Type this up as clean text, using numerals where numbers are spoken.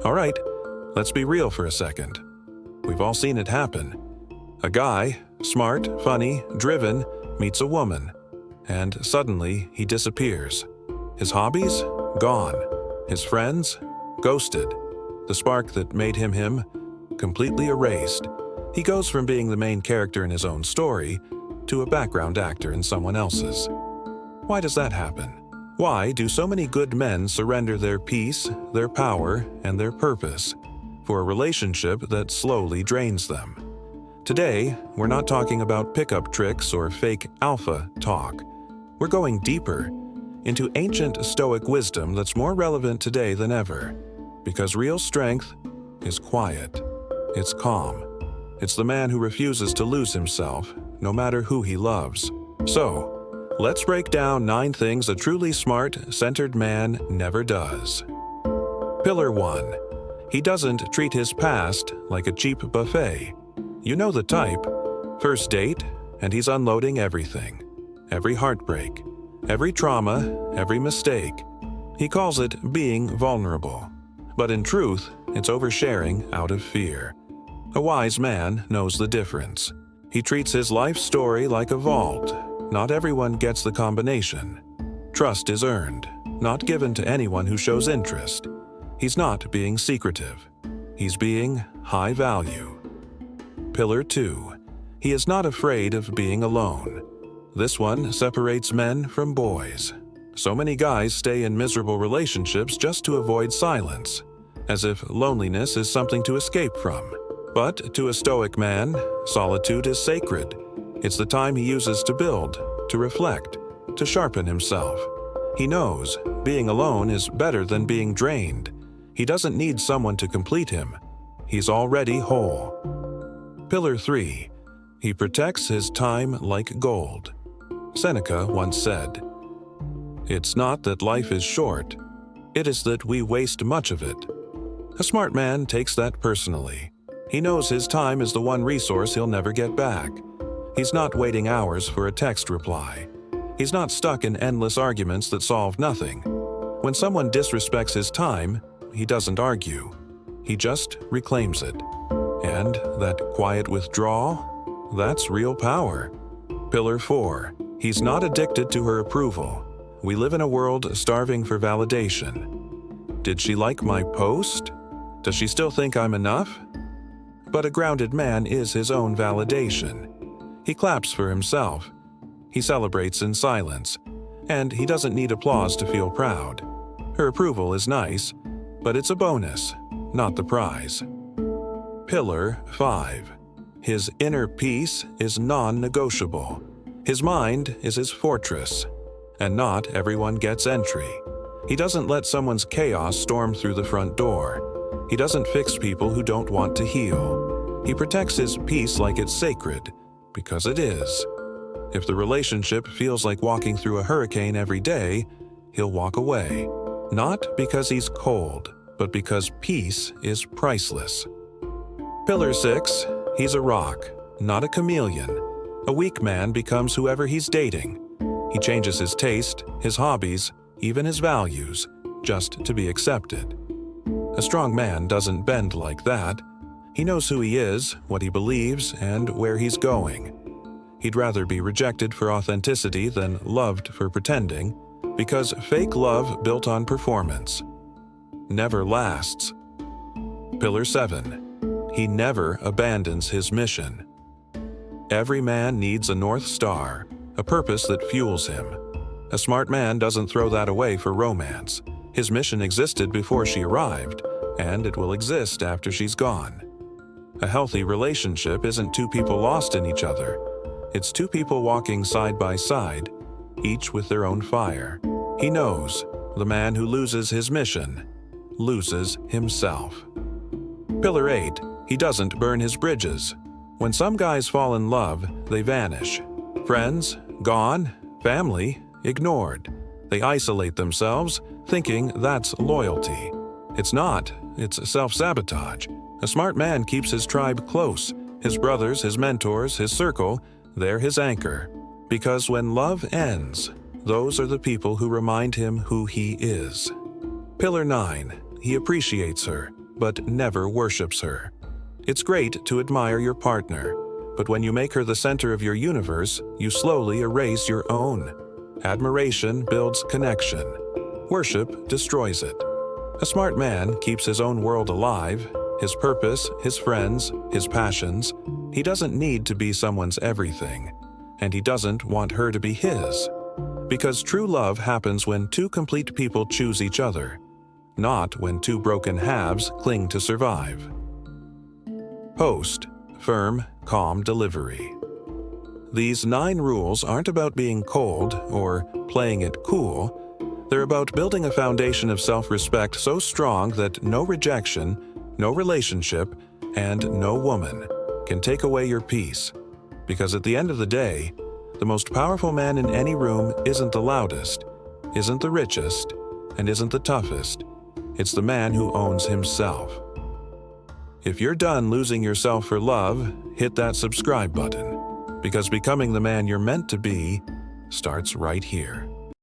All right, let's be real for a second. We've all seen it happen. A guy, smart, funny, driven, meets a woman, and suddenly he disappears. His hobbies? Gone. His friends? Ghosted. The spark that made him him? Completely erased. He goes from being the main character in his own story to a background actor in someone else's. Why does that happen? Why do so many good men surrender their peace, their power, and their purpose for a relationship that slowly drains them? Today, we're not talking about pickup tricks or fake alpha talk. We're going deeper into ancient Stoic wisdom that's more relevant today than ever. Because real strength is quiet. It's calm. It's the man who refuses to lose himself, no matter who he loves. So, let's break down 9 things a truly smart, centered man never does. Pillar 1. He doesn't treat his past like a cheap buffet. You know the type. First date, and he's unloading everything. Every heartbreak, every trauma, every mistake. He calls it being vulnerable. But in truth, it's oversharing out of fear. A wise man knows the difference. He treats his life story like a vault. Not everyone gets the combination. Trust is earned, not given to anyone who shows interest. He's not being secretive. He's being high value. Pillar 2. He is not afraid of being alone. This one separates men from boys. So many guys stay in miserable relationships just to avoid silence, as if loneliness is something to escape from. But to a Stoic man, solitude is sacred. It's the time he uses to build, to reflect, to sharpen himself. He knows being alone is better than being drained. He doesn't need someone to complete him. He's already whole. Pillar 3. He protects his time like gold. Seneca once said, "It's not that life is short, it is that we waste much of it." A smart man takes that personally. He knows his time is the one resource he'll never get back. He's not waiting hours for a text reply. He's not stuck in endless arguments that solve nothing. When someone disrespects his time, he doesn't argue. He just reclaims it. And that quiet withdrawal, that's real power. Pillar 4. He's not addicted to her approval. We live in a world starving for validation. Did she like my post? Does she still think I'm enough? But a grounded man is his own validation. He claps for himself. He celebrates in silence. And he doesn't need applause to feel proud. Her approval is nice, but it's a bonus, not the prize. Pillar 5. His inner peace is non-negotiable. His mind is his fortress, and not everyone gets entry. He doesn't let someone's chaos storm through the front door. He doesn't fix people who don't want to heal. He protects his peace like it's sacred, because it is. If the relationship feels like walking through a hurricane every day, he'll walk away. Not because he's cold, but because peace is priceless. Pillar 6. He's a rock, not a chameleon. A weak man becomes whoever he's dating. He changes his taste, his hobbies, even his values, just to be accepted. A strong man doesn't bend like that. He knows who he is, what he believes, and where he's going. He'd rather be rejected for authenticity than loved for pretending, because fake love built on performance never lasts. Pillar 7. He never abandons his mission. Every man needs a North Star, a purpose that fuels him. A smart man doesn't throw that away for romance. His mission existed before she arrived, and it will exist after she's gone. A healthy relationship isn't 2 people lost in each other. It's 2 people walking side by side, each with their own fire. He knows the man who loses his mission loses himself. Pillar 8. He doesn't burn his bridges. When some guys fall in love, they vanish. Friends, gone. Family, ignored. They isolate themselves, thinking that's loyalty. It's not. It's self-sabotage. A smart man keeps his tribe close. His brothers, his mentors, his circle, they're his anchor. Because when love ends, those are the people who remind him who he is. Pillar 9. He appreciates her, but never worships her. It's great to admire your partner, but when you make her the center of your universe, you slowly erase your own. Admiration builds connection. Worship destroys it. A smart man keeps his own world alive, his purpose, his friends, his passions. He doesn't need to be someone's everything, and he doesn't want her to be his. Because true love happens when two complete people choose each other, not when two broken halves cling to survive. Host, firm, calm delivery. These 9 rules aren't about being cold or playing it cool. They're about building a foundation of self-respect so strong that no rejection, no relationship, and no woman can take away your peace. Because at the end of the day, the most powerful man in any room isn't the loudest, isn't the richest, and isn't the toughest. It's the man who owns himself. If you're done losing yourself for love, hit that subscribe button, because becoming the man you're meant to be starts right here.